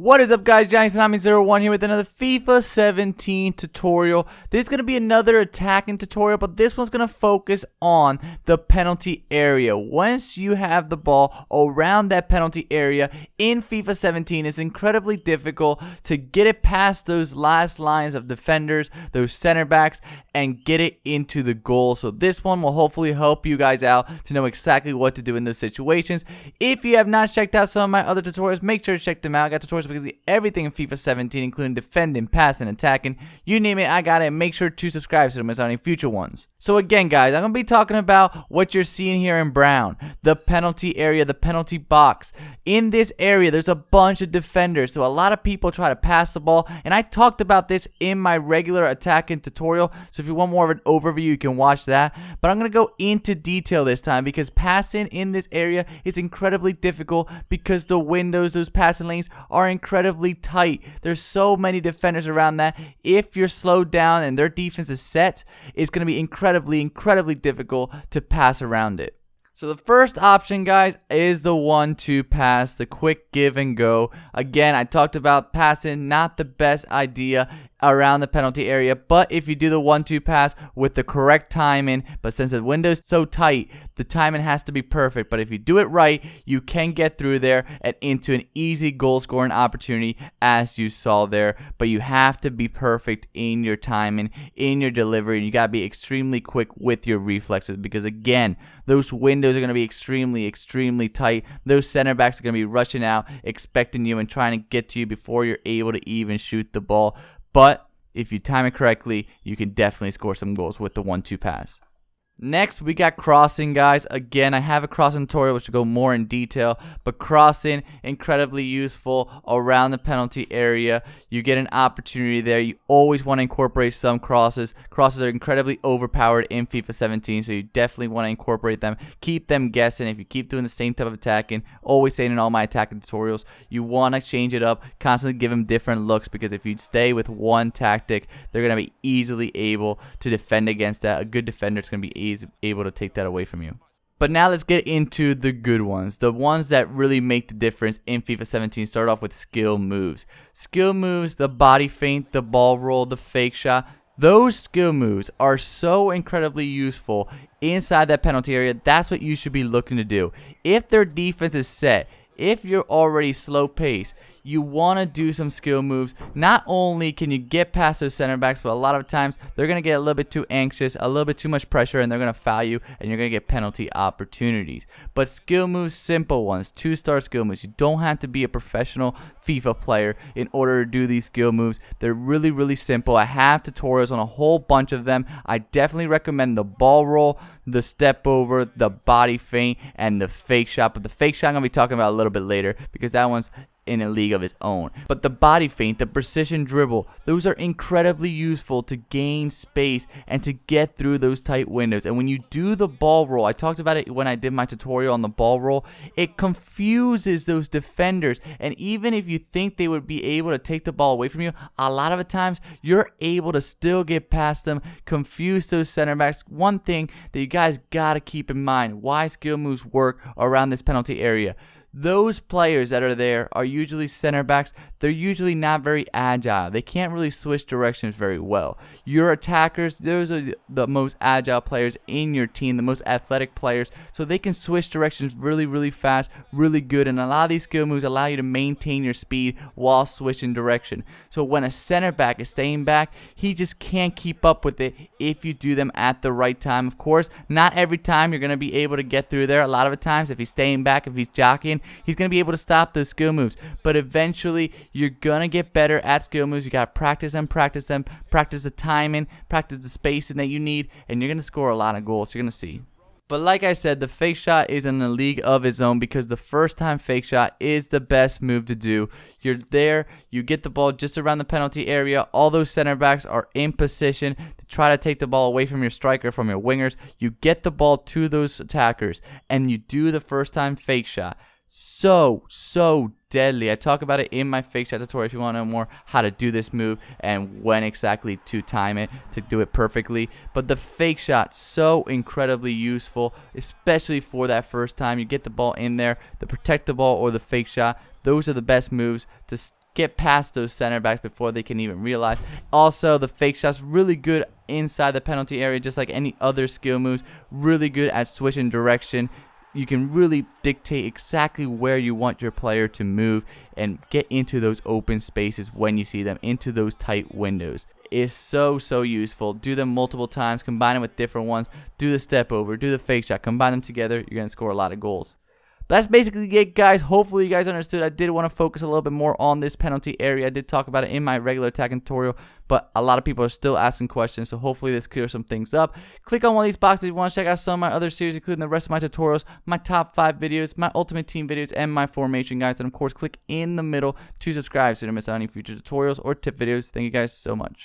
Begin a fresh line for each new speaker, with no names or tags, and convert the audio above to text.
What is up, guys? Johnny01 here with another FIFA 17 tutorial. This is going to be another attacking tutorial, but this one's going to focus on the penalty area. Once you have the ball around that penalty area in FIFA 17, it's incredibly difficult to get it past those last lines of defenders, those center backs, and get it into the goal. So this one will hopefully help you guys out to know exactly what to do in those situations. If you have not checked out some of my other tutorials, make sure to check them out. I got tutorials because everything in FIFA 17, including defending, passing, attacking, you name it, I got it. Make sure to subscribe so you don't miss out on any future ones. So again, guys, I'm going to be talking about what you're seeing here in brown, the penalty area, the penalty box. In this area, there's a bunch of defenders, so a lot of people try to pass the ball, and I talked about this in my regular attacking tutorial, so if you want more of an overview, you can watch that. But I'm going to go into detail this time because passing in this area is incredibly difficult because the windows, those passing lanes, are incredibly tight. There's so many defenders around that. If you're slowed down and their defense is set, it's going to be incredibly difficult to pass around it. So the first option, guys, is the 1-2 pass, the quick give and go. Again, I talked about passing, not the best idea around the penalty area, but if you do the 1-2 pass with the correct timing, but since the window is so tight, the timing has to be perfect. But if you do it right, you can get through there and into an easy goal scoring opportunity, as you saw there. But you have to be perfect in your timing, in your delivery, and you got to be extremely quick with your reflexes, because again, those windows are going to be extremely tight. Those center backs are going to be rushing out, expecting you and trying to get to you before you're able to even shoot the ball. But if you time it correctly, you can definitely score some goals with the 1-2 pass. Next, we got crossing, guys. Again, I have a crossing tutorial which will go more in detail, but crossing, incredibly useful around the penalty area. You get an opportunity there. You always want to incorporate some crosses. Crosses are incredibly overpowered in FIFA 17, so you definitely want to incorporate them. Keep them guessing. If you keep doing the same type of attacking, always saying in all my attacking tutorials, you want to change it up, constantly give them different looks, because if you stay with one tactic, they're going to be easily able to defend against that. A good defender is going to be able to take that away from you. But now let's get into the good ones, the ones that really make the difference in FIFA 17. Start off with skill moves. Skill moves, the body feint, the ball roll, the fake shot. Those skill moves are so incredibly useful inside that penalty area. That's what you should be looking to do. If their defense is set, if you're already slow pace, you want to do some skill moves. Not only can you get past those center backs, but a lot of times they're going to get a little bit too anxious, a little bit too much pressure, and they're going to foul you, and you're going to get penalty opportunities. But skill moves, simple ones, 2-star skill moves. You don't have to be a professional FIFA player in order to do these skill moves. They're really simple. I have tutorials on a whole bunch of them. I definitely recommend the ball roll, the step over, the body feint, and the fake shot. But the fake shot I'm going to be talking about a little bit later, because that one's in a league of its own. But the body feint, the precision dribble, those are incredibly useful to gain space and to get through those tight windows. And when you do the ball roll, I talked about it when I did my tutorial on the ball roll, it confuses those defenders. And even if you think they would be able to take the ball away from you, a lot of the times you're able to still get past them, confuse those center backs. One thing that you guys gotta keep in mind, why skill moves work around this penalty area. Those players that are there are usually center backs. They're usually not very agile. They can't really switch directions very well. Your attackers, those are the most agile players in your team, the most athletic players, so they can switch directions really fast, really good. And a lot of these skill moves allow you to maintain your speed while switching direction. So when a center back is staying back, he just can't keep up with it if you do them at the right time. Of course, not every time you're going to be able to get through there. A lot of the times, if he's staying back, if he's jockeying, he's going to be able to stop those skill moves. But eventually, you're going to get better at skill moves. You got to practice the timing, practice the spacing that you need, and you're going to score a lot of goals. You're going to see. But like I said, the fake shot is in a league of its own, because the first time fake shot is the best move to do. You're there, you get the ball just around the penalty area. All those center backs are in position to try to take the ball away from your striker, from your wingers. You get the ball to those attackers, and you do the first time fake shot. So deadly. I talk about it in my fake shot tutorial if you want to know more how to do this move and when exactly to time it to do it perfectly. But the fake shot, so incredibly useful, especially for that first time. You get the ball in there, the protect the ball or the fake shot. Those are the best moves to get past those center backs before they can even realize. Also, the fake shots really good inside the penalty area, just like any other skill moves. Really good at switching direction. You can really dictate exactly where you want your player to move and get into those open spaces when you see them, into those tight windows. It's so useful. Do them multiple times, combine them with different ones. Do the step over, do the fake shot, combine them together. You're going to score a lot of goals. That's basically it, guys. Hopefully you guys understood. I did want to focus a little bit more on this penalty area. I did talk about it in my regular attacking tutorial, but a lot of people are still asking questions, so hopefully this clears some things up. Click on one of these boxes if you want to check out some of my other series, including the rest of my tutorials, my top 5 videos, my ultimate team videos, and my formation guides. And of course, click in the middle to subscribe so you don't miss out on any future tutorials or tip videos. Thank you guys so much.